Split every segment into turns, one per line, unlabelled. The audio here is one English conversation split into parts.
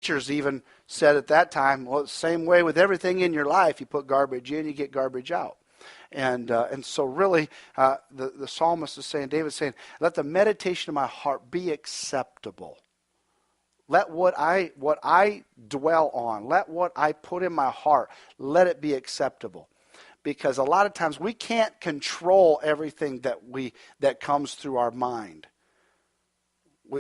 Teachers even said at that time, well, it's the same way with everything in your life. You put garbage in, you get garbage out. And so really, the psalmist is saying, David's saying, let the meditation of my heart be acceptable. Let what I dwell on, let what I put in my heart, let it be acceptable. Because a lot of times we can't control everything that comes through our mind.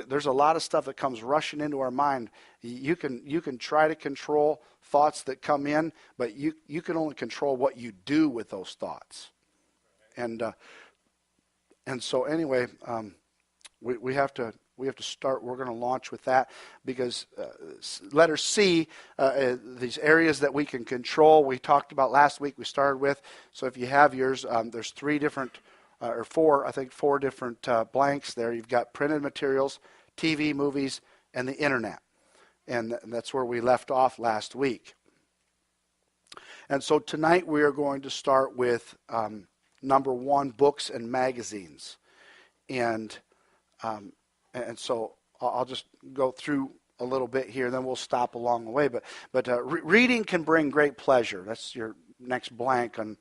There's a lot of stuff that comes rushing into our mind. You can try to control thoughts that come in, but you can only control what you do with those thoughts. And so anyway, we have to start. We're going to launch with that because letter C, these areas that we can control. We talked about last week. We started with. So if you have yours, there's three different. Or four different blanks there. You've got printed materials, TV, movies, and the internet. And that's where we left off last week. And so tonight we are going to start with number 1, books and magazines. And so I'll just go through a little bit here, then we'll stop along the way. But reading can bring great pleasure. That's your next blank on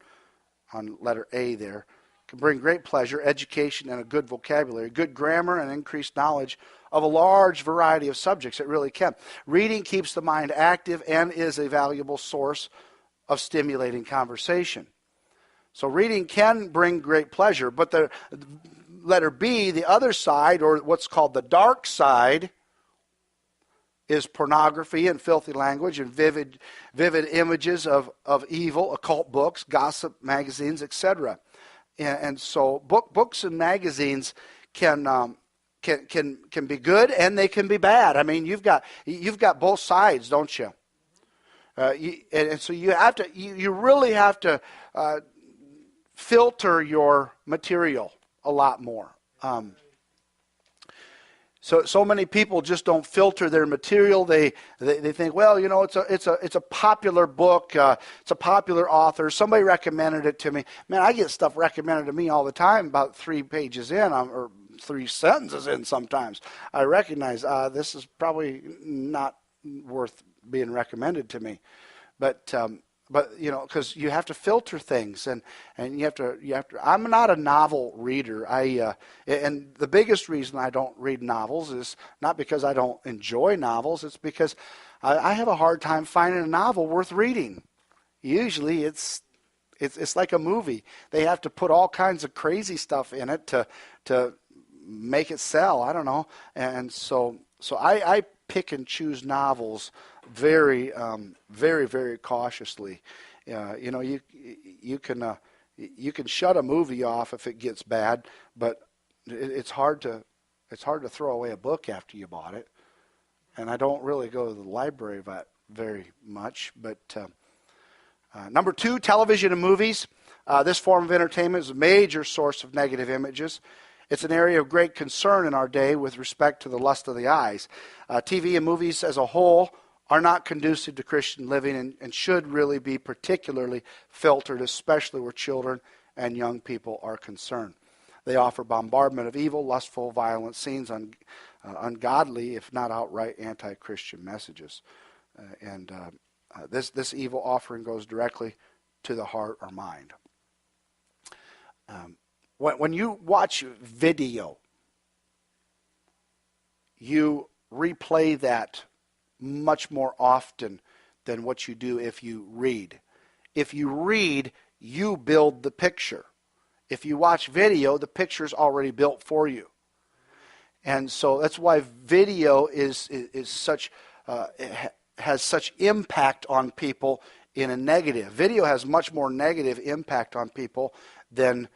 letter A there. Can bring great pleasure, education, and a good vocabulary, good grammar, and increased knowledge of a large variety of subjects. It really can. Reading keeps the mind active and is a valuable source of stimulating conversation. So reading can bring great pleasure, but the letter B, the other side, or what's called the dark side, is pornography and filthy language and vivid images of evil, occult books, gossip magazines, etc. And so books and magazines can be good and they can be bad. I mean, you've got both sides, don't you? And so you really have to filter your material a lot more. So many people just don't filter their material. They think, well, it's a popular book. It's a popular author. Somebody recommended it to me. Man, I get stuff recommended to me all the time about 3 pages in or 3 sentences in sometimes. I recognize this is probably not worth being recommended to me. But because you have to filter things, and you have to. I'm not a novel reader. And the biggest reason I don't read novels is not because I don't enjoy novels. It's because I have a hard time finding a novel worth reading. Usually, it's like a movie. They have to put all kinds of crazy stuff in it to make it sell. I don't know, and so I pick and choose novels very, very, very cautiously. You can shut a movie off if it gets bad, but it's hard to throw away a book after you bought it. And I don't really go to the library very much. But number 2, television and movies. This form of entertainment is a major source of negative images. It's an area of great concern in our day with respect to the lust of the eyes. TV and movies as a whole are not conducive to Christian living and should really be particularly filtered, especially where children and young people are concerned. They offer bombardment of evil, lustful, violent scenes, ungodly, if not outright anti-Christian messages. This evil offering goes directly to the heart or mind. When you watch video, you replay that much more often than what you do if you read. If you read, you build the picture. If you watch video, the picture's already built for you. And so that's why video is such has such impact on people in a negative. Video has much more negative impact on people than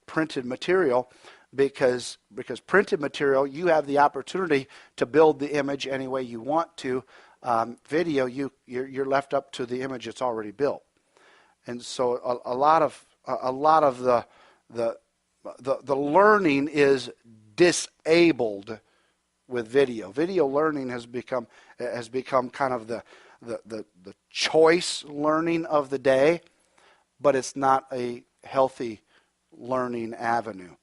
printed material, because printed material, you have the opportunity to build the image any way you want to. Video, you're left up to the image that's already built. And so a lot of the learning is disabled with video. Video learning has become kind of the choice learning of the day, but it's not a healthy learning avenue.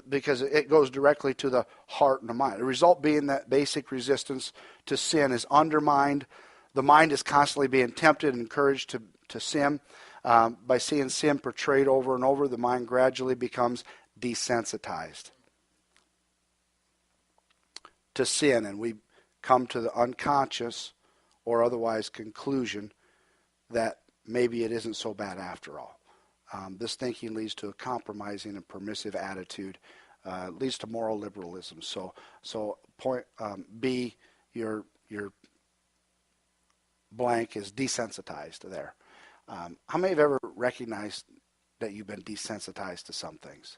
Because it goes directly to the heart and the mind. The result being that basic resistance to sin is undermined. The mind is constantly being tempted and encouraged to sin. By seeing sin portrayed over and over, the mind gradually becomes desensitized to sin, and we come to the unconscious or otherwise conclusion that maybe it isn't so bad after all. This thinking leads to a compromising and permissive attitude, leads to moral liberalism. So point B, your blank is desensitized there. How many have ever recognized that you've been desensitized to some things?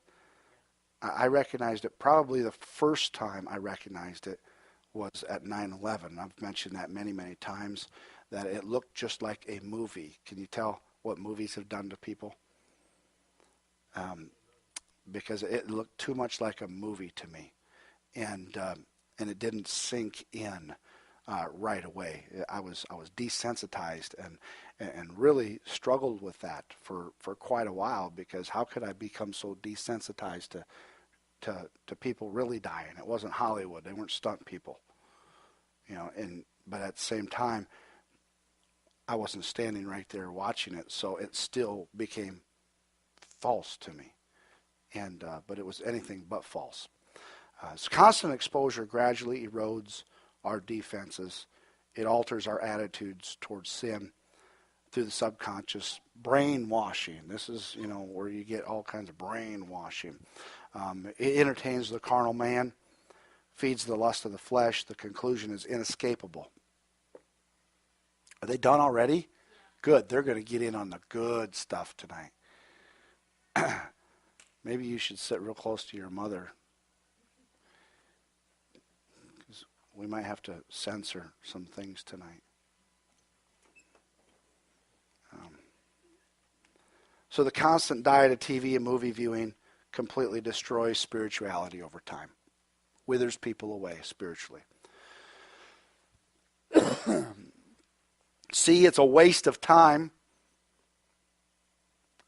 I recognized it probably the first time I recognized it was at 9/11. I've mentioned that many, many times, that it looked just like a movie. Can you tell what movies have done to people? Because it looked too much like a movie to me, and it didn't sink in right away. I was desensitized and really struggled with that for quite a while, because how could I become so desensitized to people really dying? It wasn't Hollywood; they weren't stunt people, but at the same time, I wasn't standing right there watching it, so it still became false to me, but it was anything but false. So constant exposure gradually erodes our defenses. It alters our attitudes towards sin through the subconscious. Brainwashing. This is, where you get all kinds of brainwashing. It entertains the carnal man, feeds the lust of the flesh. The conclusion is inescapable. Are they done already? Good. They're going to get in on the good stuff tonight. Maybe you should sit real close to your mother, because we might have to censor some things tonight. So the constant diet of TV and movie viewing completely destroys spirituality over time, withers people away spiritually. See, it's a waste of time.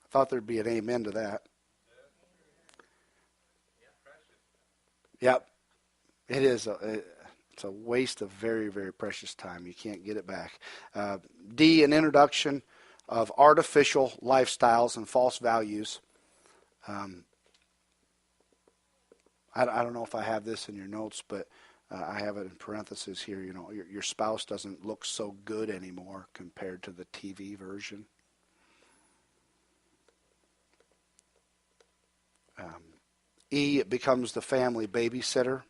I thought there'd be an amen to that. Yep, it is. It's a waste of very, very precious time. You can't get it back. D, an introduction of artificial lifestyles and false values. I don't know if I have this in your notes, but I have it in parentheses here. Your spouse doesn't look so good anymore compared to the TV version. E, it becomes the family babysitter.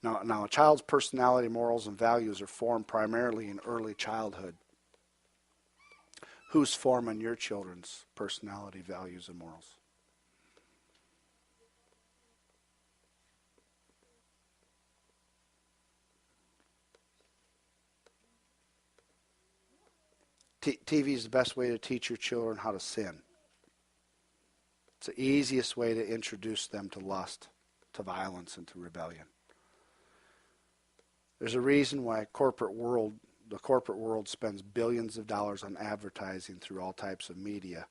Now, a child's personality, morals, and values are formed primarily in early childhood. Who's forming your children's personality, values, and morals? TV is the best way to teach your children how to sin. It's the easiest way to introduce them to lust, to violence, and to rebellion. There's a reason why the corporate world spends billions of dollars on advertising through all types of media.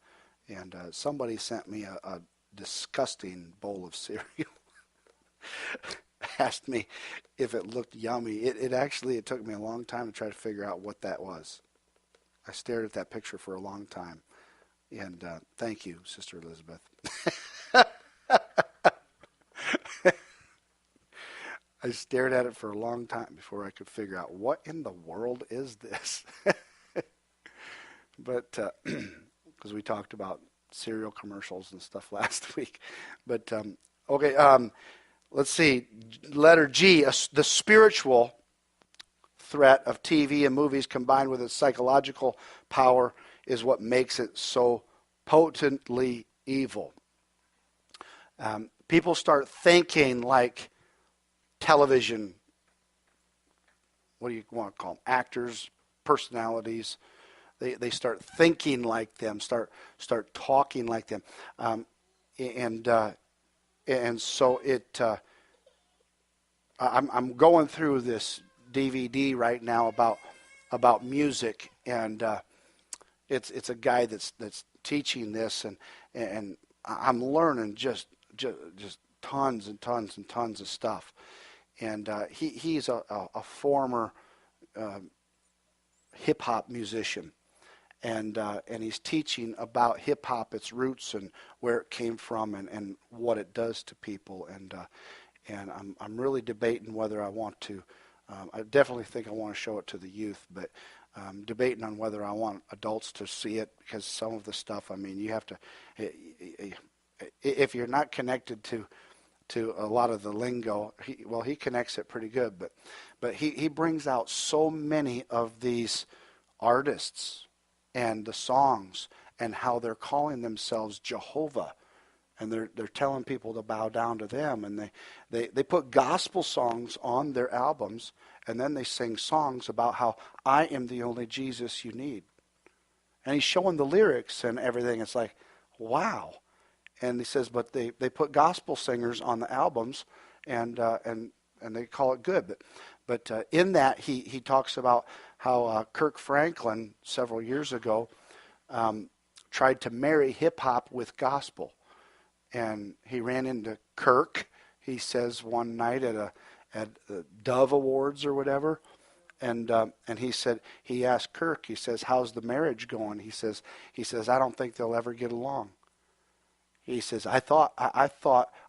And somebody sent me a disgusting bowl of cereal. Asked me if it looked yummy. It took me a long time to try to figure out what that was. I stared at that picture for a long time. And thank you, Sister Elizabeth. I stared at it for a long time before I could figure out what in the world is this. But because we talked about cereal commercials and stuff last week. But okay, let's see. Letter G, the spiritual threat of TV and movies combined with its psychological power is what makes it so potently evil. People start thinking like television, what do you want to call them, actors, personalities. They start thinking like them, start talking like them, and so it. I'm going through this DVD right now about music, and it's a guy that's teaching this, and I'm learning just tons and tons and tons of stuff. And he's a former hip hop musician, and he's teaching about hip hop, its roots, and where it came from, and what it does to people. And I'm really debating whether I want to. I definitely think I want to show it to the youth, but debating on whether I want adults to see it, because some of the stuff, I mean, you have to, if you're not connected to a lot of the lingo, he connects it pretty good, but he brings out so many of these artists and the songs and how they're calling themselves Jehovah, and they're telling people to bow down to them, and they put gospel songs on their albums, and then they sing songs about how I am the only Jesus you need. And he's showing the lyrics and everything. It's like, wow. And he says, but they put gospel singers on the albums, and they call it good. But in that, he talks about how Kirk Franklin several years ago tried to marry hip hop with gospel. And he ran into Kirk, he says, one night at the Dove Awards or whatever, and he said, he asked Kirk, he says, how's the marriage going? He says, I don't think they'll ever get along. He says, I thought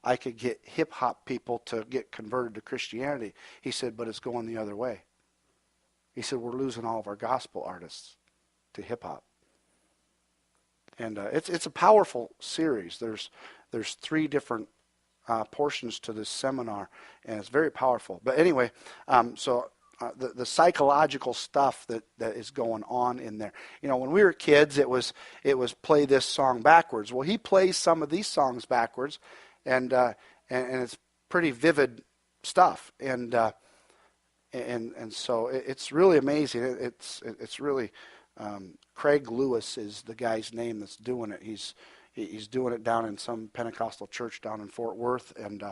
I could get hip hop people to get converted to Christianity. He said, but it's going the other way. He said, we're losing all of our gospel artists to hip hop. And it's a powerful series. There's 3 different portions to this seminar, and it's very powerful. But anyway, the psychological stuff that is going on in there. You know, when we were kids, it was play this song backwards. Well, he plays some of these songs backwards, and it's pretty vivid stuff. And so it's really amazing. It's really Craig Lewis is the guy's name that's doing it. He's doing it down in some Pentecostal church down in Fort Worth, and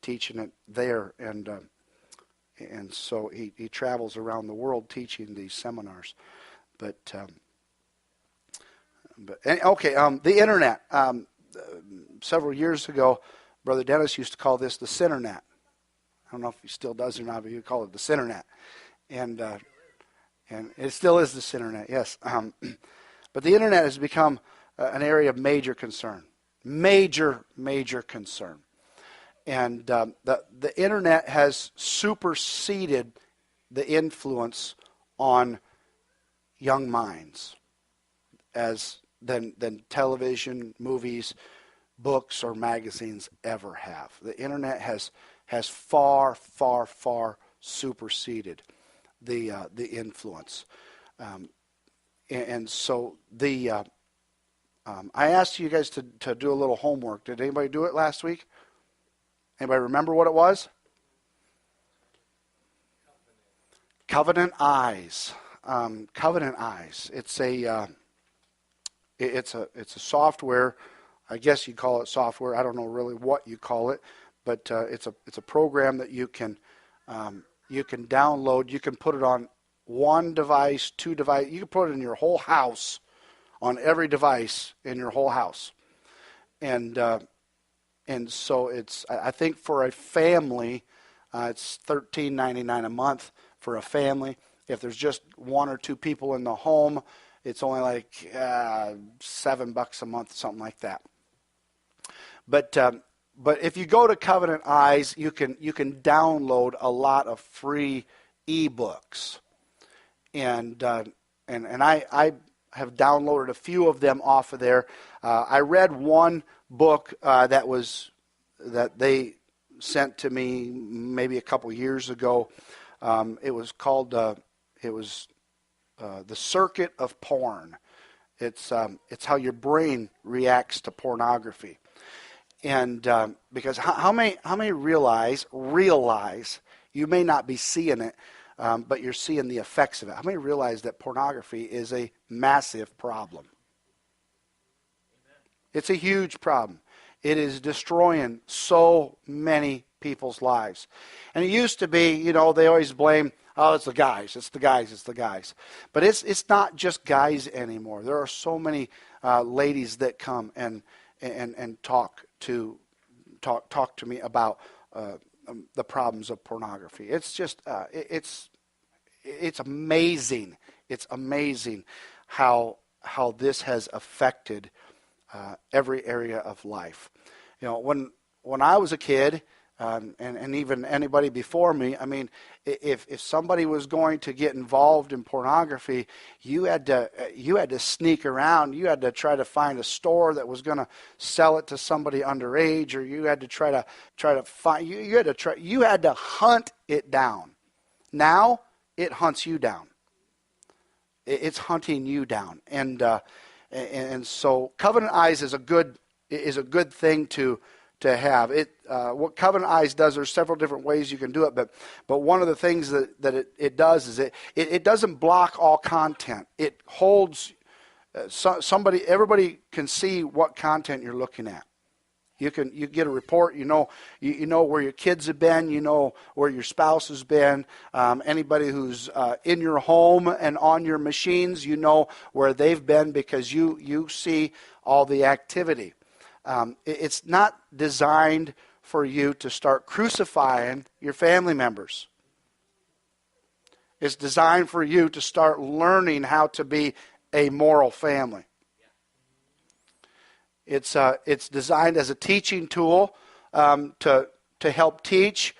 teaching it there. And so he travels around the world teaching these seminars. But the internet. Several years ago, Brother Dennis used to call this the Sinternet. I don't know if he still does or not, but he would call it the Sinternet. And it still is the Sinternet, yes. But the internet has become an area of major concern. Major concern. And the internet has superseded the influence on young minds than television, movies, books, or magazines ever have. The internet has far superseded the influence. And so I asked you guys to do a little homework. Did anybody do it last week? Anybody remember what it was? Covenant Eyes. Covenant Eyes. It's a software. I guess you call it software. I don't know really what you call it, but it's a program that you can download. You can put it on one device, 2 devices. You can put it in your whole house, on every device in your whole house, and so I think for a family, it's $13.99 a month for a family. If there's just 1 or 2 people in the home, it's only like $7 a month, something like that. But if you go to Covenant Eyes, you can download a lot of free ebooks, and I have downloaded a few of them off of there. I read one book that they sent to me maybe a couple years ago. It was called The Circuit of Porn. It's how your brain reacts to pornography. And because how many realize you may not be seeing it, but you're seeing the effects of it. How many realize that pornography is a massive problem? It's a huge problem. It is destroying so many people's lives. And it used to be, they always blame, it's the guys. But it's not just guys anymore. There are so many ladies that come and and talk to me about the problems of pornography. It's just it's amazing. It's amazing how this has affected every area of life. When I was a kid, and even anybody before me, I mean, if somebody was going to get involved in pornography, you had to sneak around. You had to try to find a store that was going to sell it to somebody underage, or you had to try to find. You had to hunt it down. Now it hunts you down. It's hunting you down, and so Covenant Eyes is a good thing to have. What Covenant Eyes does, there's several different ways you can do it, but one of the things that it does is it doesn't block all content. It holds everybody can see what content you're looking at. You get a report. You know where your kids have been. You know where your spouse has been. Anybody who's in your home and on your machines, you know where they've been because you see all the activity. It's not designed for you to start crucifying your family members. It's designed for you to start learning how to be a moral family. It's designed as a teaching tool to help teach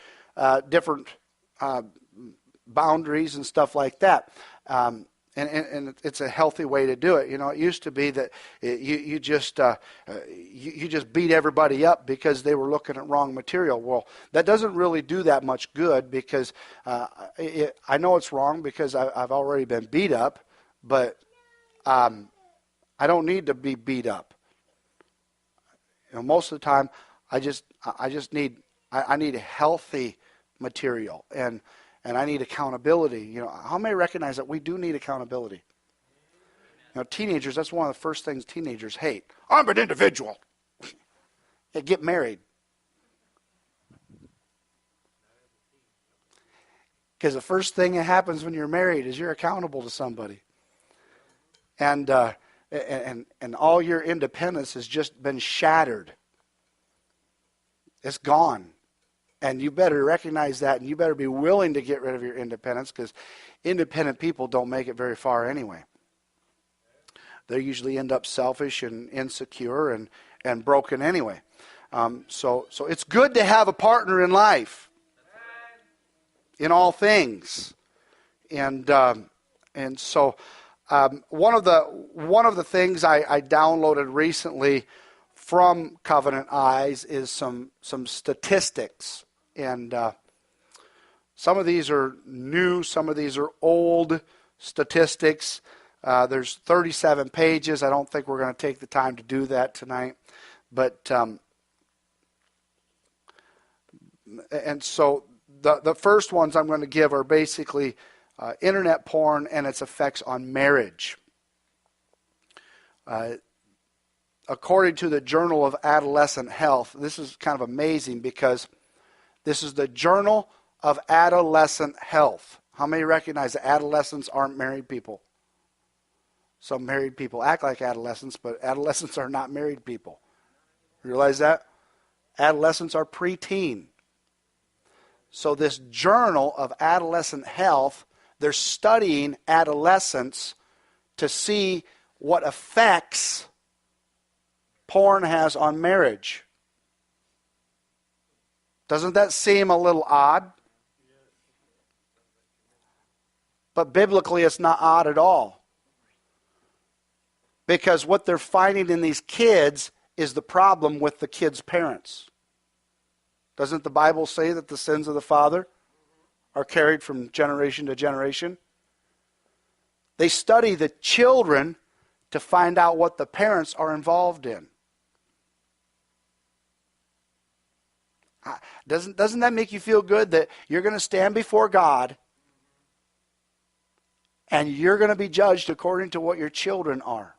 different boundaries and stuff like that. And it's a healthy way to do it. It used to be that you just beat everybody up because they were looking at wrong material. Well, that doesn't really do that much good because I know it's wrong because I've already been beat up, but I don't need to be beat up. Most of the time, I need healthy material and I need accountability. How many recognize that we do need accountability? Teenagers, that's one of the first things teenagers hate. I'm an individual. Yeah, get married. Because the first thing that happens when you're married is you're accountable to somebody. And all your independence has just been shattered. It's gone. And you better recognize that, and you better be willing to get rid of your independence because independent people don't make it very far anyway. They usually end up selfish and insecure and broken anyway. So it's good to have a partner in life in all things. And so one of the things I downloaded recently from Covenant Eyes is some statistics, and some of these are new, some of these are old statistics. There's 37 pages. I don't think we're going to take the time to do that tonight, but and so the first ones I'm going to give are basically internet porn and its effects on marriage. According to the Journal of Adolescent Health, this is kind of amazing because this is the Journal of Adolescent Health. How many recognize that adolescents aren't married people? Some married people act like adolescents, but adolescents are not married people. Realize that? Adolescents are preteen. So this Journal of Adolescent Health, they're studying adolescents to see what effects porn has on marriage. Doesn't that seem a little odd? But biblically, it's not odd at all. Because what they're finding in these kids is the problem with the kids' parents. Doesn't the Bible say that the sins of the father are carried from generation to generation? They study the children to find out what the parents are involved in. Doesn't that make you feel good that you're going to stand before God and you're going to be judged according to what your children are?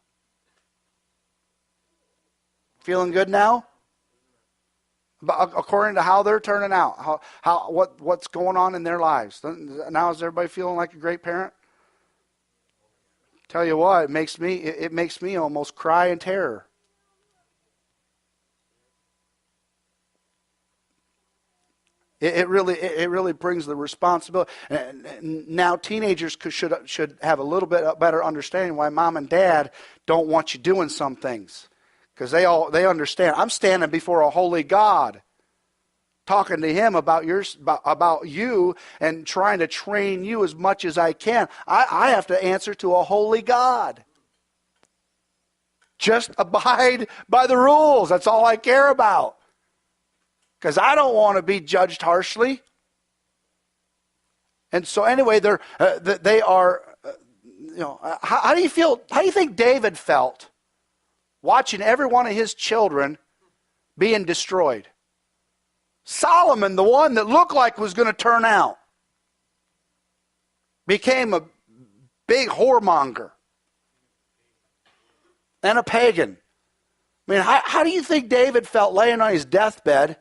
Feeling good now? According to how they're turning out, what's going on in their lives. Now is everybody feeling like a great parent? Tell you what, it makes me almost cry in terror. It really brings the responsibility. And now teenagers should have a little bit better understanding why mom and dad don't want you doing some things, because they understand. I'm standing before a holy God, talking to Him about you and trying to train you as much as I can. I have to answer to a holy God. Just abide by the rules. That's all I care about. Because I don't want to be judged harshly. And so anyway, they are, how do you feel, how do you think David felt watching every one of his children being destroyed? Solomon, the one that looked like was going to turn out, became a big whoremonger and a pagan. I mean, how do you think David felt laying on his deathbed,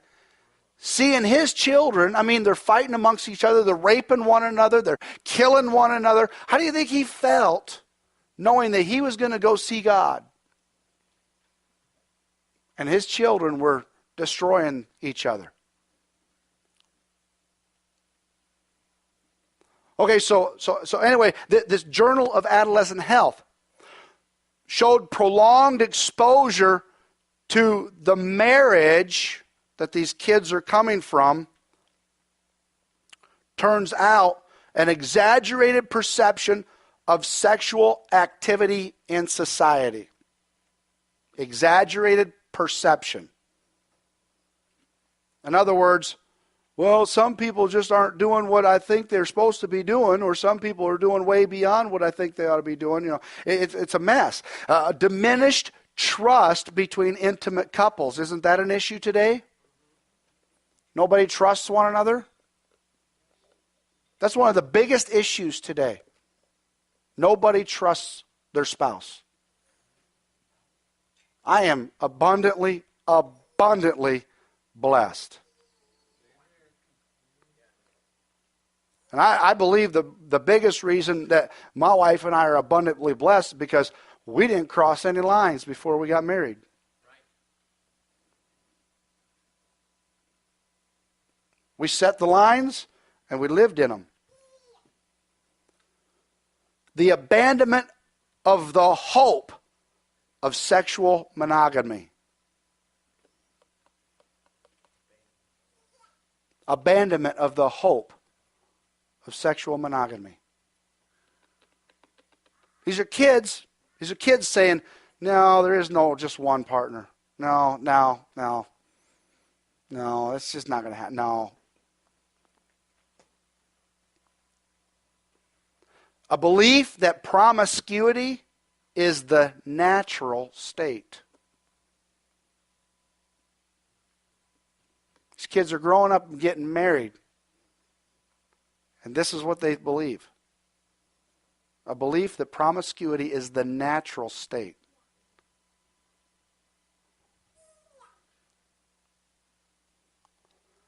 seeing his children? I mean, they're fighting amongst each other, they're raping one another, they're killing one another. How do you think he felt knowing that he was going to go see God? And his children were destroying each other. Okay, so anyway, this Journal of Adolescent Health showed prolonged exposure to the marriage that these kids are coming from. Turns out an exaggerated perception of sexual activity in society. Exaggerated perception. In other words, well, some people just aren't doing what I think they're supposed to be doing, or some people are doing way beyond what I think they ought to be doing. It's a mess. Diminished trust between intimate couples. Isn't that an issue today? Nobody trusts one another? That's one of the biggest issues today. Nobody trusts their spouse. I am abundantly blessed. And I believe the biggest reason that my wife and I are abundantly blessed is because we didn't cross any lines before we got married. We set the lines and we lived in them. The abandonment of the hope of sexual monogamy. Abandonment of the hope of sexual monogamy. These are kids saying, no, there is no just one partner. No, it's just not going to happen. No. A belief that promiscuity is the natural state. These kids are growing up and getting married. And this is what they believe. A belief that promiscuity is the natural state.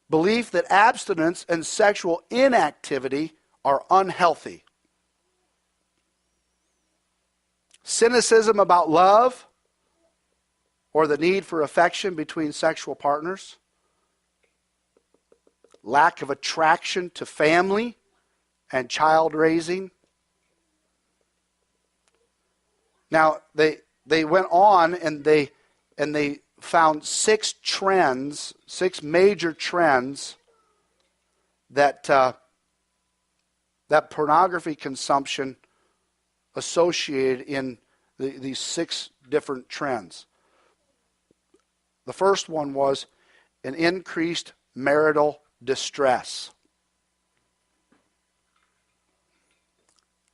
Belief that abstinence and sexual inactivity are unhealthy. Cynicism about love or the need for affection between sexual partners. Lack of attraction to family and child raising. Now, they went on and they found six major trends that pornography consumption associated in these six different trends. The first one was an increased marital distress.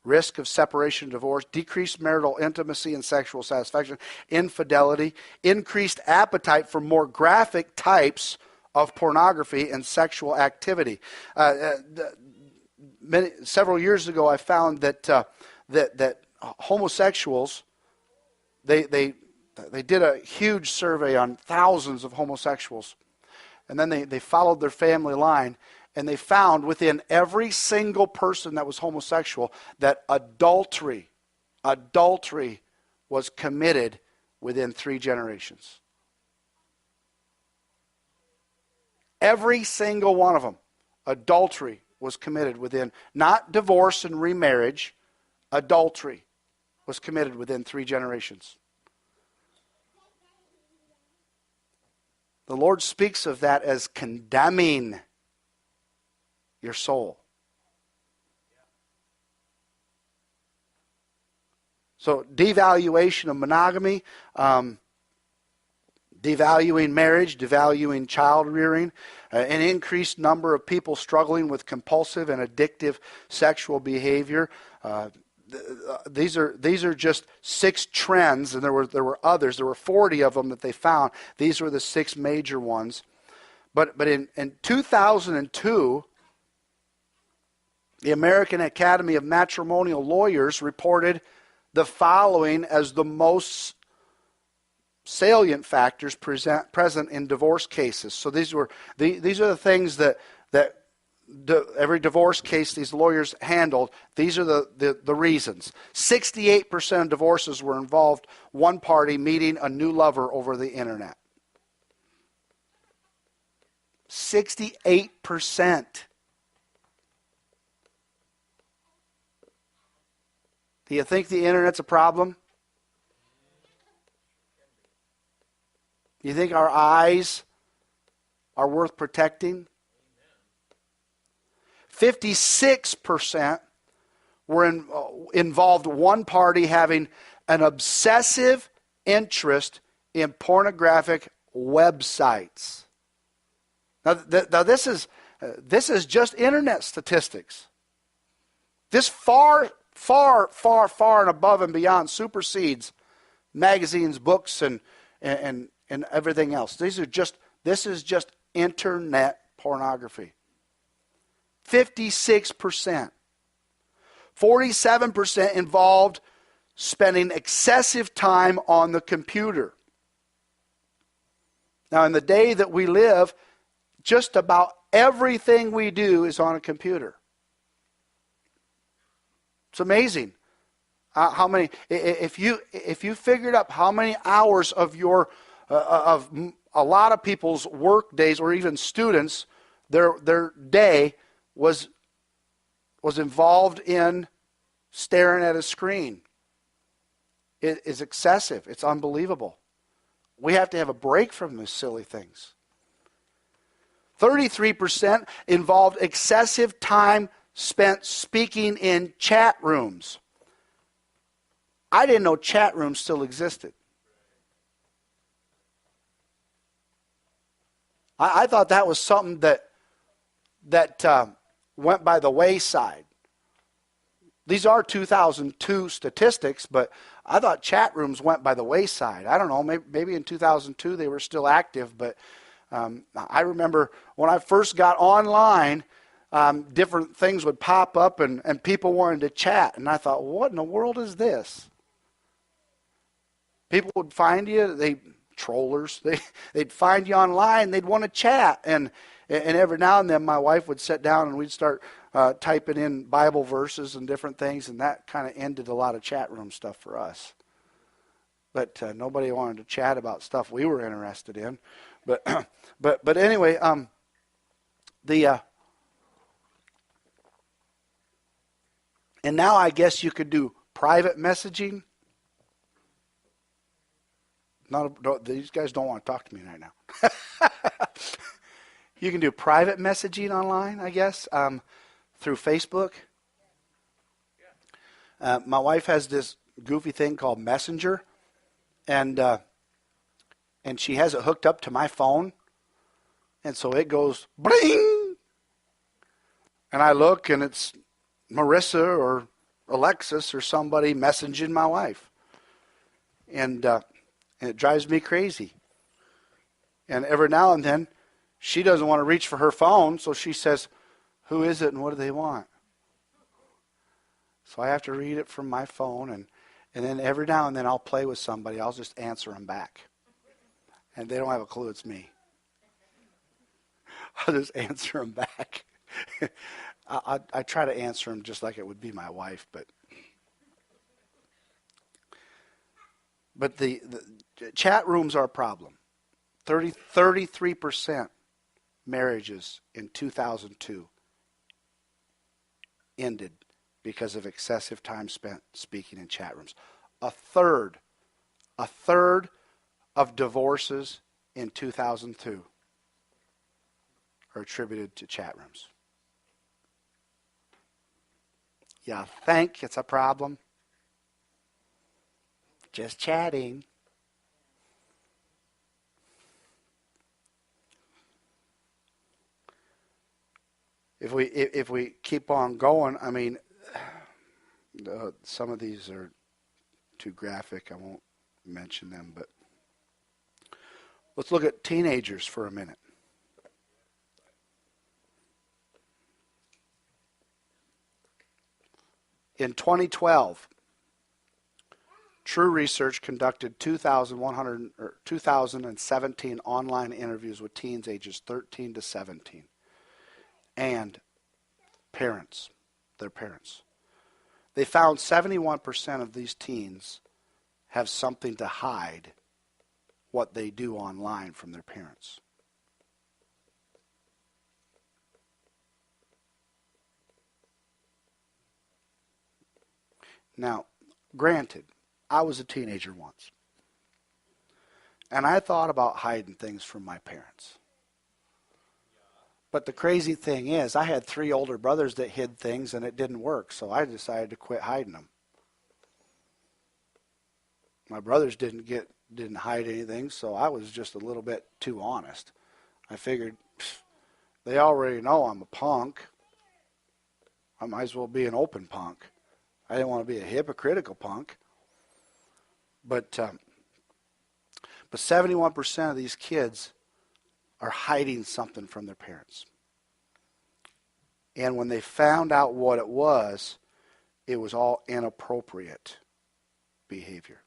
Risk of separation, divorce, decreased marital intimacy and sexual satisfaction, infidelity, increased appetite for more graphic types of pornography and sexual activity. Several years ago, I found that homosexuals, they did a huge survey on thousands of homosexuals, and then they followed their family line, and they found within every single person that was homosexual that adultery was committed within 3 generations. Every single one of them. adultery was committed within, not divorce and remarriage, adultery was committed within 3 generations. The Lord speaks of that as condemning your soul. So devaluation of monogamy, devaluing marriage, devaluing child rearing, an increased number of people struggling with compulsive and addictive sexual behavior. These are just 6 trends, and there were others. There were 40 of them that they found. These were the 6 major ones. But in 2002, the American Academy of Matrimonial Lawyers reported the following as the most salient factors present in divorce cases. So these are the things that every divorce case these lawyers handled. These are the reasons. 68% of divorces were involved one party meeting a new lover over the internet. 68%. Do you think the internet's a problem? Do you think our eyes are worth protecting? 56% were involved one party having an obsessive interest in pornographic websites. Now this is just internet statistics. This far and above and beyond supersedes magazines, books, and everything else. This is just internet pornography. 56%. 47% involved spending excessive time on the computer. Now, in the day that we live, just about everything we do is on a computer. It's amazing how many. If you figured up how many hours of of a lot of people's work days, or even students, their day was involved in staring at a screen. It is excessive. It's unbelievable. We have to have a break from these silly things. 33% involved excessive time spent speaking in chat rooms. I didn't know chat rooms still existed. I thought that was something that went by the wayside. These are 2002 statistics, but I thought chat rooms went by the wayside. I don't know, maybe in 2002 they were still active, but I remember when I first got online, different things would pop up and people wanted to chat, and I thought, what in the world is this? People would find you, trollers, they'd find you online, they'd want to chat, and every now and then my wife would sit down and we'd start typing in Bible verses and different things, and that kind of ended a lot of chat room stuff for us. But nobody wanted to chat about stuff we were interested in. But anyway, and now I guess you could do private messaging. No, these guys don't want to talk to me right now. You can do private messaging online, I guess, through Facebook. My wife has this goofy thing called Messenger, and she has it hooked up to my phone, and so it goes bling, and I look, and it's Marissa or Alexis or somebody messaging my wife, and it drives me crazy. And every now and then, she doesn't want to reach for her phone, so she says, who is it and what do they want? So I have to read it from my phone, and then every now and then I'll play with somebody. I'll just answer them back. And they don't have a clue it's me. I'll just answer them back. I try to answer them just like it would be my wife, but the chat rooms are a problem. 33% marriages in 2002 ended because of excessive time spent speaking in chat rooms. A third of divorces in 2002 are attributed to chat rooms. You think it's a problem? Just chatting. If we keep on going, I mean, some of these are too graphic. I won't mention them, but let's look at teenagers for a minute. In 2012, True Research conducted 2,017 online interviews with teens ages 13 to 17 and parents, their parents. They found 71% of these teens have something to hide what they do online from their parents. Now, granted, I was a teenager once, and I thought about hiding things from my parents. But the crazy thing is, I had 3 older brothers that hid things, and it didn't work, so I decided to quit hiding them. My brothers didn't hide anything, so I was just a little bit too honest. I figured, they already know I'm a punk. I might as well be an open punk. I didn't want to be a hypocritical punk. But 71% of these kids are hiding something from their parents. And when they found out what it was all inappropriate behavior.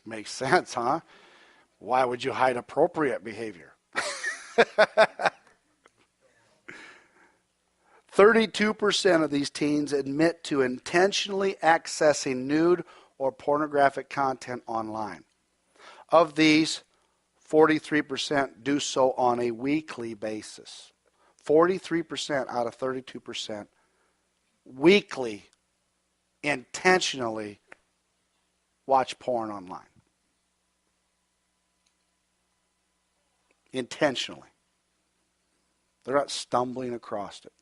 Makes sense, huh? Why would you hide appropriate behavior? 32% of these teens admit to intentionally accessing nude or pornographic content online. Of these, 43% do so on a weekly basis. 43% out of 32% weekly intentionally watch porn online. Intentionally. They're not stumbling across it.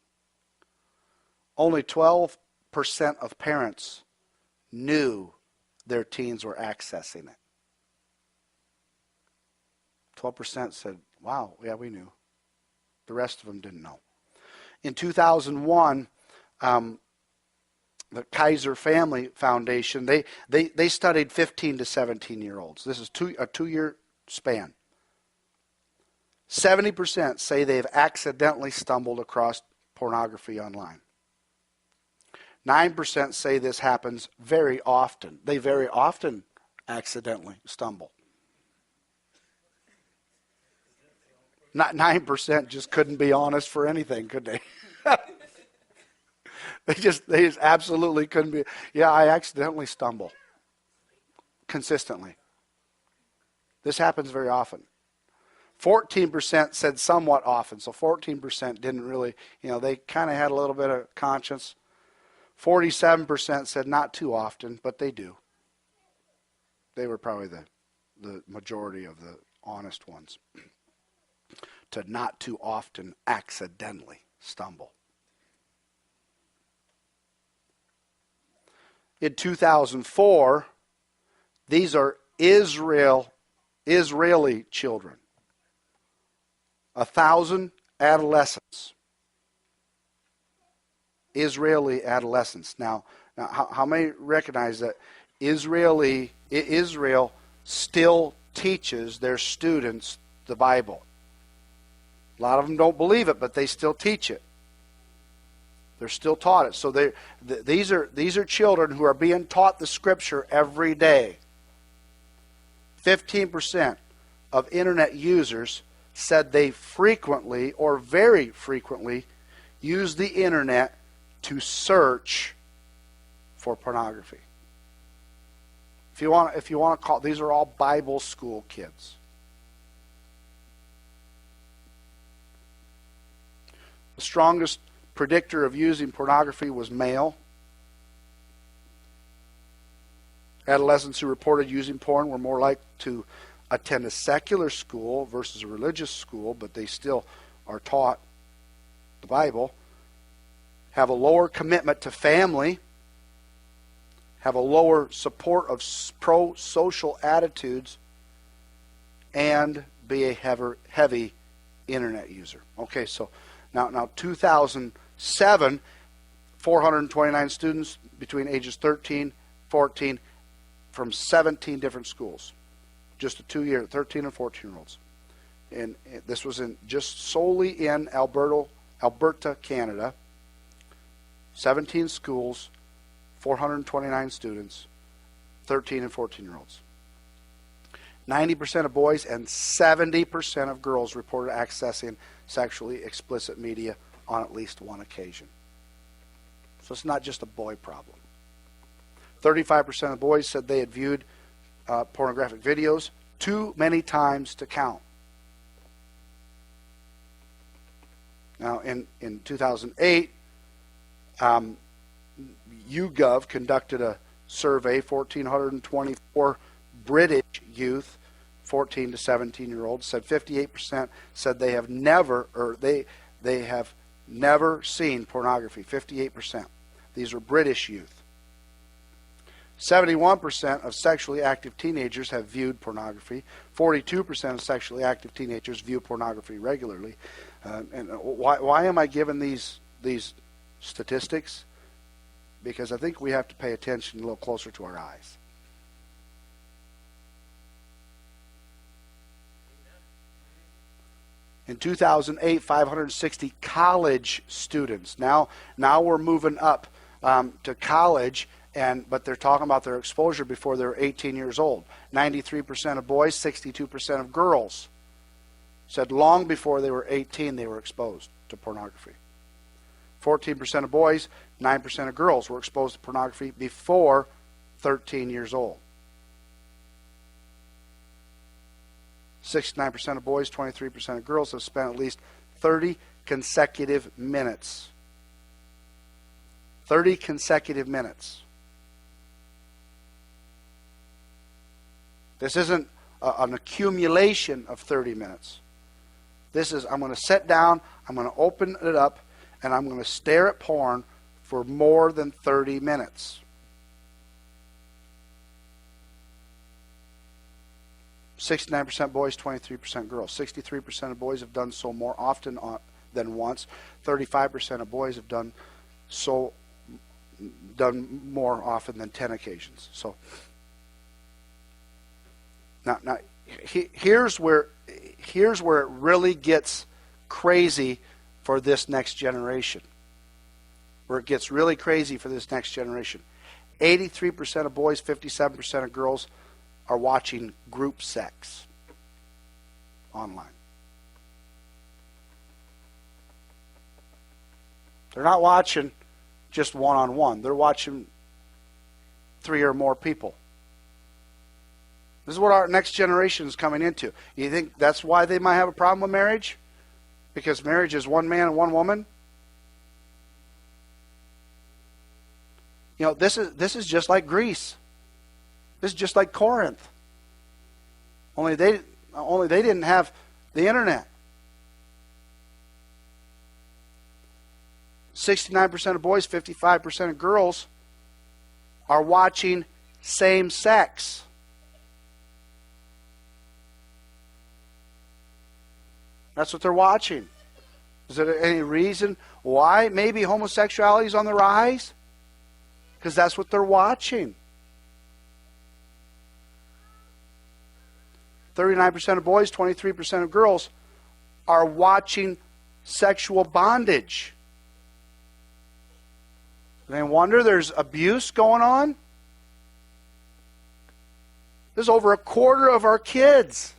Only 12% of parents knew their teens were accessing it. 12% said, wow, yeah, we knew. The rest of them didn't know. In 2001, the Kaiser Family Foundation, they studied 15 to 17-year-olds. This is a 2-year span. 70% say they've accidentally stumbled across pornography online. 9% say this happens very often. They very often accidentally stumble. Not 9% just couldn't be honest for anything, could they? They just absolutely couldn't be. Yeah, I accidentally stumble. Consistently. This happens very often. 14% said somewhat often. So 14% didn't really, they kind of had a little bit of conscience. 47% said not too often, but they do. They were probably the majority of the honest ones. To not too often accidentally stumble. In 2004, these are Israeli children. 1,000 adolescents. Israeli adolescents. Now, how many recognize that Israel still teaches their students the Bible? A lot of them don't believe it, but they still teach it. They're still taught it. So these are children who are being taught the Scripture every day. 15% of internet users said they frequently or very frequently use the internet to search for pornography. If you want to call, these are all Bible school kids. The strongest predictor of using pornography was male. Adolescents who reported using porn were more likely to attend a secular school versus a religious school, but they still are taught the Bible. Have a lower commitment to family. Have a lower support of pro-social attitudes. And be a heavy internet user. Okay, so now 2007, 429 students between ages 13, 14 from 17 different schools. Just a 2-year, 13 and 14-year-olds. And this was just solely in Alberta, Canada. 17 schools, 429 students, 13 and 14-year-olds. 90% of boys and 70% of girls reported accessing sexually explicit media on at least one occasion. So it's not just a boy problem. 35% of boys said they had viewed pornographic videos too many times to count. Now, in 2008, YouGov conducted a survey, 1,424 British youth, 14 to 17-year-olds, said 58% said they have never, or they have never seen pornography. 58%. These are British youth. 71% of sexually active teenagers have viewed pornography. 42% of sexually active teenagers view pornography regularly. And why am I giving these statistics? Because I think we have to pay attention a little closer to our eyes. In 2008, 560 college students. Now we're moving up to college, but they're talking about their exposure before they're 18 years old. 93% of boys, 62% of girls said long before they were 18 they were exposed to pornography. 14% of boys, 9% of girls were exposed to pornography before 13 years old. 69% of boys, 23% of girls have spent at least 30 consecutive minutes. 30 consecutive minutes. This isn't an accumulation of 30 minutes. This is, I'm going to sit down, I'm going to open it up, and I'm going to stare at porn for more than 30 minutes. 69% boys, 23% girls. 63% of boys have done so more often than once. 35% of boys have done more often than 10 occasions. So now here's where it really gets crazy for this next generation. Where it gets really crazy for this next generation. 83% of boys, 57% of girls are watching group sex online. They're not watching just one-on-one. They're watching 3 or more people. This is what our next generation is coming into. You think that's why they might have a problem with marriage? Because marriage is one man and one woman? You know, this is just like Greece. This is just like Corinth. Only they didn't have the internet. 69% of boys, 55% of girls are watching same sex. That's what they're watching. Is there any reason why maybe homosexuality is on the rise? Because that's what they're watching. 39% of boys, 23% of girls are watching sexual bondage. Any wonder there's abuse going on? There's over a quarter of our kids.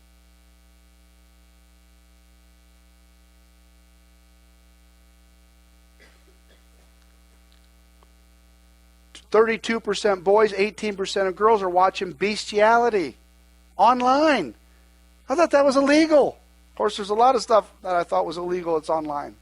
%32% boys, 18% of girls are watching bestiality online. I thought that was illegal. Of course, there's a lot of stuff that I thought was illegal that's online.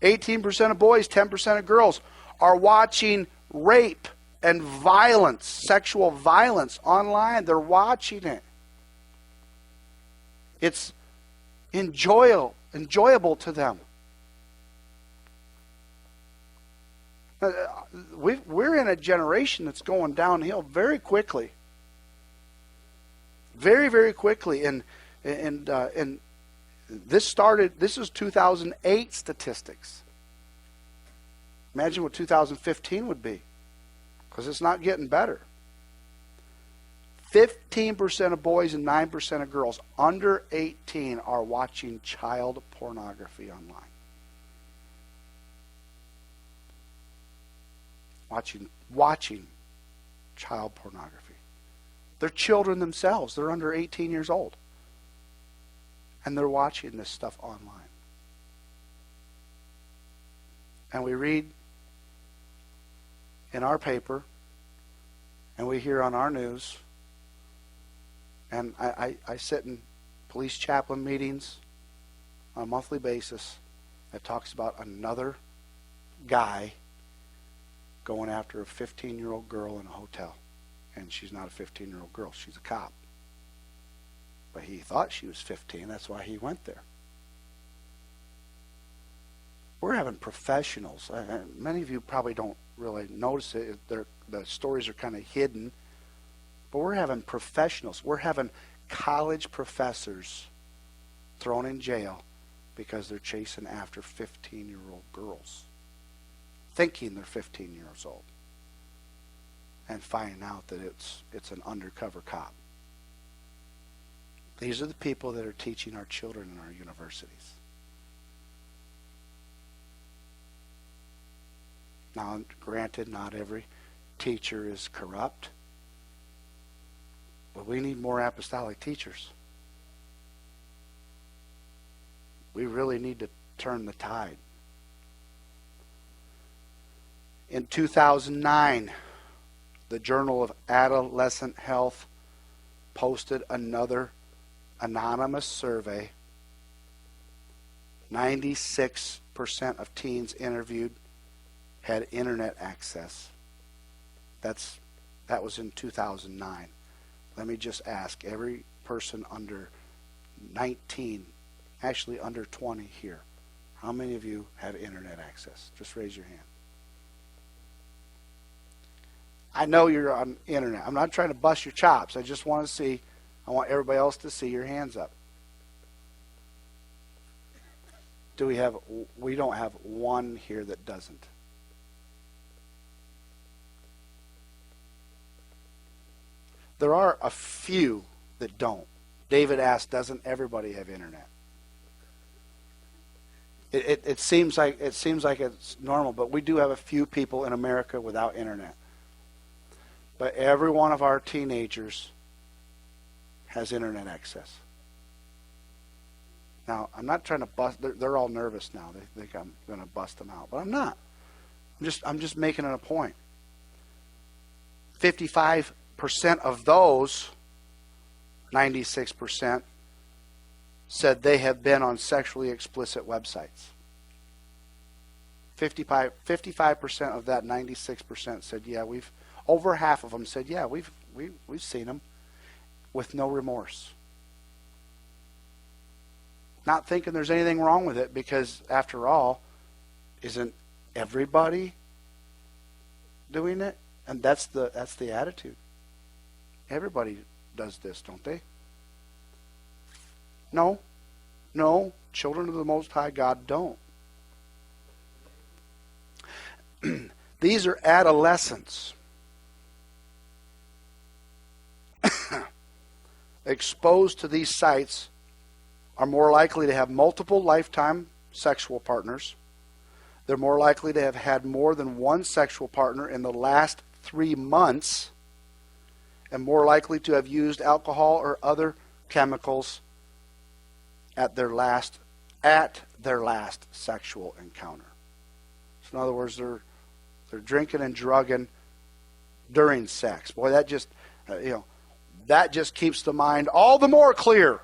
18% of boys, 10% of girls are watching rape and violence, sexual violence online. They're watching it. It's enjoyable to them. We're in a generation that's going downhill very quickly. Very, very quickly. And this is 2008 statistics. Imagine what 2015 would be, because it's not getting better. 15% of boys and 9% of girls under 18 are watching child pornography online. Watching child pornography. They're children themselves. They're under 18 years old. And they're watching this stuff online. And we read in our paper, and we hear on our news, and I sit in police chaplain meetings on a monthly basis that talks about another guy going after a 15-year-old girl in a hotel. And she's not a 15-year-old girl. She's a cop. But he thought she was 15. That's why he went there. We're having professionals. Many of you probably don't really notice it. The stories are kind of hidden. But we're having professionals. We're having college professors thrown in jail because they're chasing after 15-year-old girls, thinking they're 15 years old, and finding out that it's an undercover cop. These are the people that are teaching our children in our universities. Now, granted, not every teacher is corrupt, but we need more apostolic teachers. We really need to turn the tide. In 2009, the Journal of Adolescent Health posted another anonymous survey. 96% of teens interviewed had internet access. That was in 2009. Let me just ask every person under 19, actually under 20 here, how many of you have internet access? Just raise your hand. I know you're on internet. I'm not trying to bust your chops. I want everybody else to see your hands up. We don't have one here that doesn't. There are a few that don't. David asked, doesn't everybody have internet? It seems like it's normal, but we do have a few people in America without internet. But every one of our teenagers has internet access. Now, I'm not trying to bust. They're all nervous now. They think I'm going to bust them out, but I'm not. I'm just making it a point. 55% of those, 96%, said they have been on sexually explicit websites. 55% of that 96% said, yeah, over half of them said, yeah, we've seen them, with no remorse. Not thinking there's anything wrong with it, because after all, isn't everybody doing it? And that's the attitude. Everybody does this, don't they? No, children of the Most High God don't. These are adolescents. Exposed to these sites are more likely to have multiple lifetime sexual partners. They're more likely to have had more than one sexual partner in the last 3 months, and more likely to have used alcohol or other chemicals at their last sexual encounter. So in other words, they're drinking and drugging during sex. Boy, that just keeps the mind all the more clear.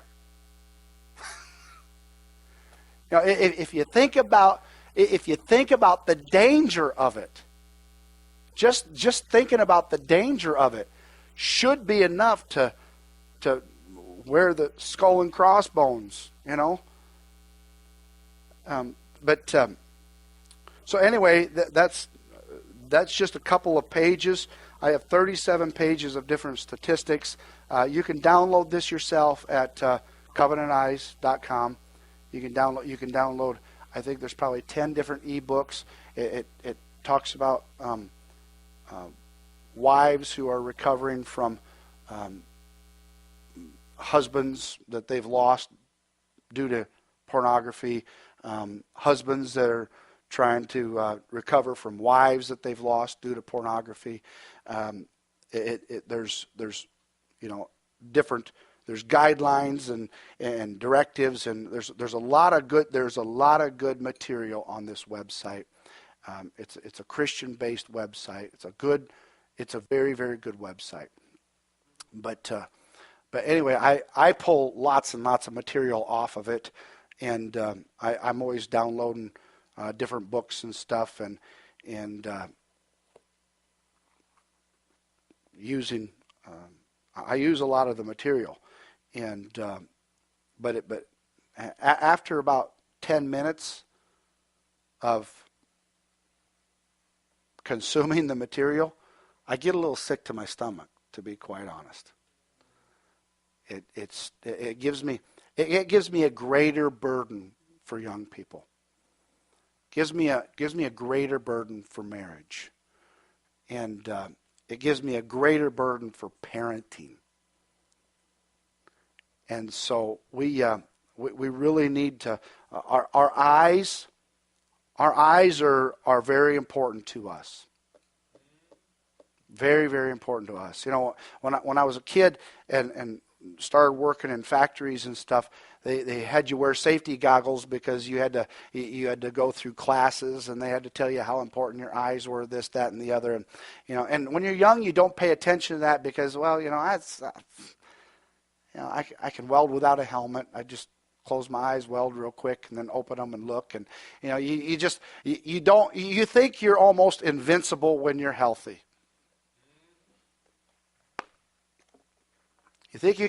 If you think about if you think about the danger of it, just thinking about the danger of it should be enough to wear the skull and crossbones, you know. But so anyway, that's just a couple of pages. I have 37 pages of different statistics. You can download this yourself at covenanteyes.com. You can download. I think there's probably 10 different ebooks. It talks about wives who are recovering from husbands that they've lost due to pornography, husbands that are trying to recover from wives that they've lost due to pornography. There's different. There's guidelines and directives, and there's a lot of good material on this website. It's a Christian-based website. It's a very, very good website. But anyway, I pull lots and lots of material off of it, and I'm always downloading different books and stuff, and using. I use a lot of the material, and but after about 10 minutes of consuming the material, I get a little sick to my stomach, to be quite honest. It gives me a greater burden for young people. Gives me a greater burden for marriage, and it gives me a greater burden for parenting. And so we really need to. Our eyes are very important to us. Very, very important to us. You know, when I was a kid and started working in factories and stuff, they had you wear safety goggles because you had to go through classes, and they had to tell you how important your eyes were, this, that, and the other. And and when you're young, you don't pay attention to that because, well, I can weld without a helmet. I just close my eyes, weld real quick, and then open them and look. And you think you're almost invincible when you're healthy. You think you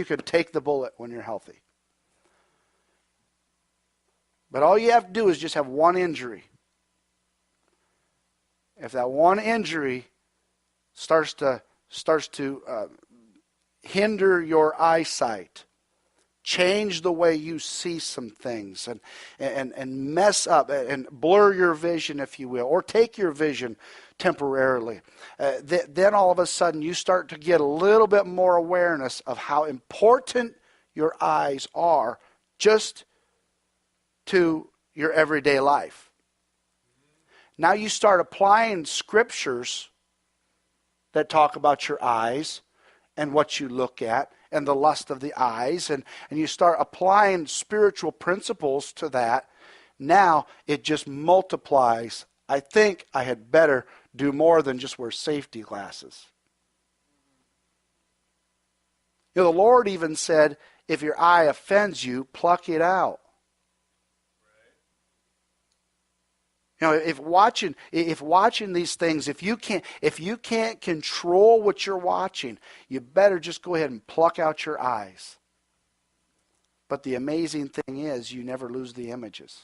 can take the bullet when you're healthy. But all you have to do is just have one injury. If that one injury starts to hinder your eyesight, change the way you see some things, and mess up and blur your vision, if you will, or take your vision temporarily, then all of a sudden you start to get a little bit more awareness of how important your eyes are just to your everyday life. Now you start applying scriptures that talk about your eyes and what you look at and the lust of the eyes, and you start applying spiritual principles to that. Now it just multiplies. I think I had better do more than just wear safety glasses. The Lord even said, if your eye offends you, pluck it out. If watching these things, if you can't control what you're watching, you better just go ahead and pluck out your eyes. But the amazing thing is, you never lose the images.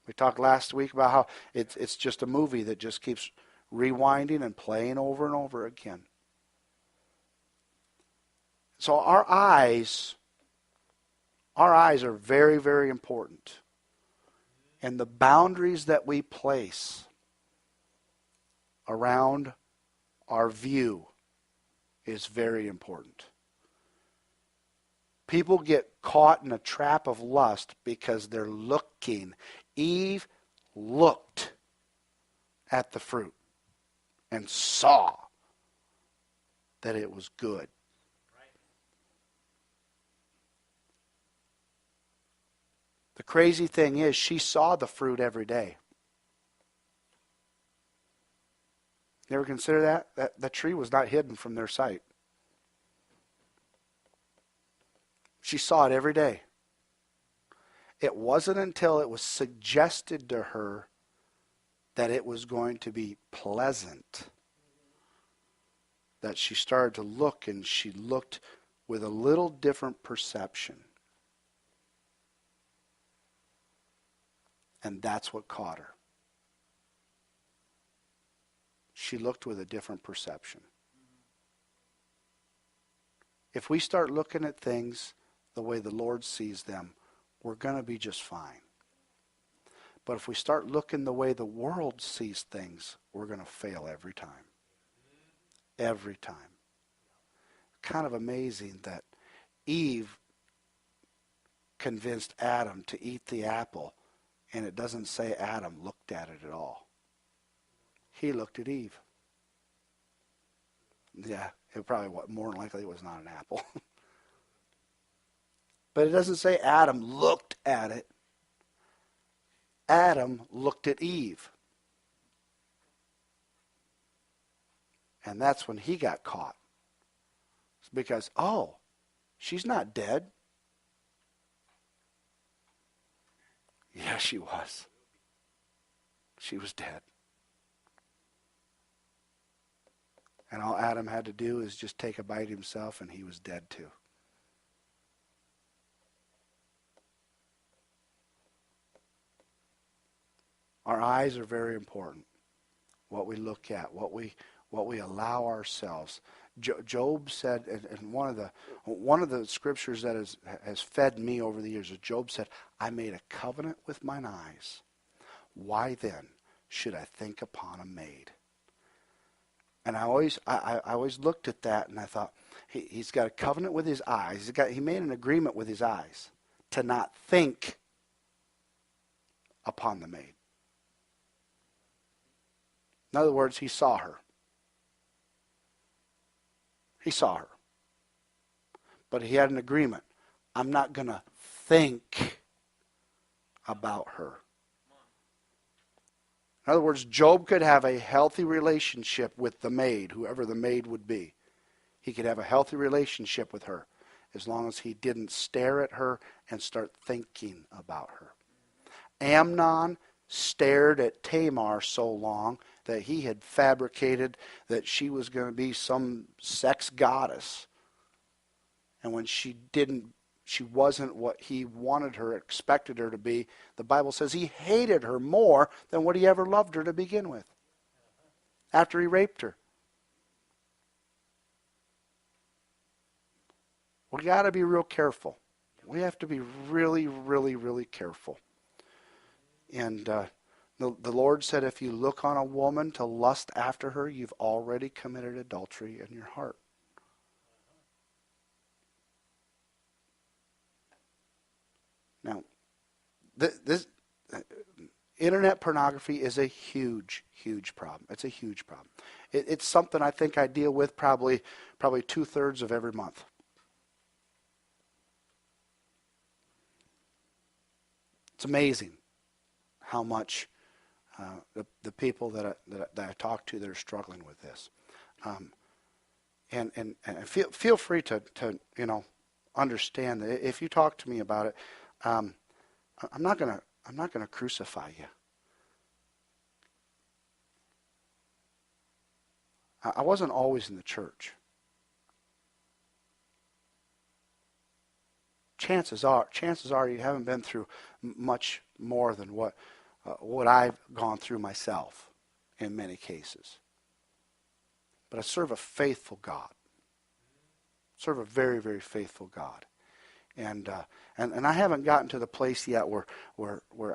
We talked last week about how it's just a movie that just keeps rewinding and playing over and over again. So our eyes are very, very important. And the boundaries that we place around our view is very important. People get caught in a trap of lust because they're looking. Eve looked at the fruit and saw that it was good. The crazy thing is, she saw the fruit every day. You ever consider that? That tree was not hidden from their sight. She saw it every day. It wasn't until it was suggested to her that it was going to be pleasant that she started to look, and she looked with a little different perception. And that's what caught her. She looked with a different perception. If we start looking at things the way the Lord sees them, we're going to be just fine. But if we start looking the way the world sees things, we're going to fail every time. Every time. Kind of amazing that Eve convinced Adam to eat the apple, and it doesn't say Adam looked at it at all. He looked at Eve. Yeah, it probably was, more than likely it was not an apple. But it doesn't say Adam looked at it. Adam looked at Eve. And that's when he got caught. It's because, oh, she's not dead. Yeah, she was. She was dead. And all Adam had to do is just take a bite himself, and he was dead too. Our eyes are very important. What we look at, what we allow ourselves. Job said, and one of the scriptures that has fed me over the years is Job said, I made a covenant with mine eyes. Why then should I think upon a maid? And I always looked at that and I thought, he's got a covenant with his eyes. He made an agreement with his eyes to not think upon the maid. In other words, he saw her. He saw her. But he had an agreement. I'm not going to think about her. In other words, Job could have a healthy relationship with the maid, whoever the maid would be. He could have a healthy relationship with her as long as he didn't stare at her and start thinking about her. Amnon stared at Tamar so long that he had fabricated that she was going to be some sex goddess. And when she wasn't what he wanted her, expected her to be, the Bible says he hated her more than what he ever loved her to begin with, after he raped her. We got to be real careful. We have to be really, really, really careful. And the Lord said, if you look on a woman to lust after her, you've already committed adultery in your heart. Now, this internet pornography is a huge, huge problem. It's a huge problem. It's something I think I deal with probably 2/3 of every month. It's amazing how much the people that I talk to that are struggling with this, and feel free to understand that if you talk to me about it, I'm not gonna crucify you. I wasn't always in the church. Chances are you haven't been through much more than what I've gone through myself in many cases. But I serve a faithful God. Serve a very, very faithful God. And I haven't gotten to the place yet where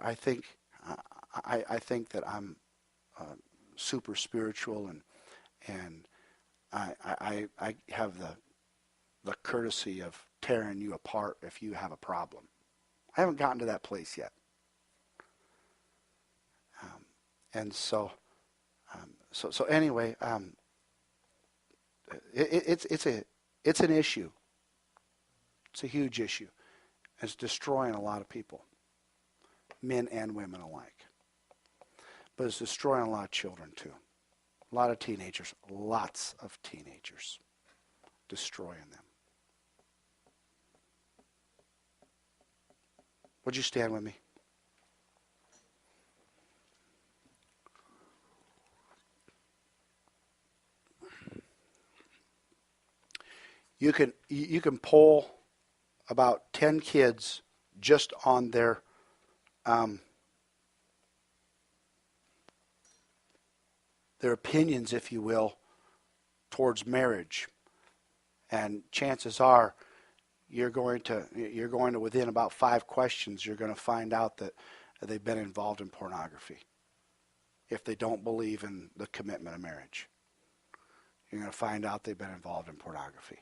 I think that I'm super spiritual and I have the courtesy of tearing you apart if you have a problem. I haven't gotten to that place yet. And so anyway, it's an issue. It's a huge issue. It's destroying a lot of people, men and women alike. But it's destroying a lot of children too. A lot of teenagers, lots of teenagers, destroying them. Would you stand with me? You can poll about 10 kids just on um, their opinions, if you will, towards marriage, and chances are you're going to within about 5 questions you're going to find out that they've been involved in pornography. If they don't believe in the commitment of marriage, you're going to find out they've been involved in pornography,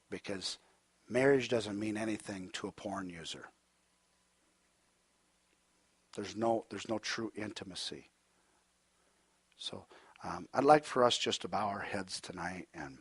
because marriage doesn't mean anything to a porn user. There's no true intimacy. So I'd like for us just to bow our heads tonight, and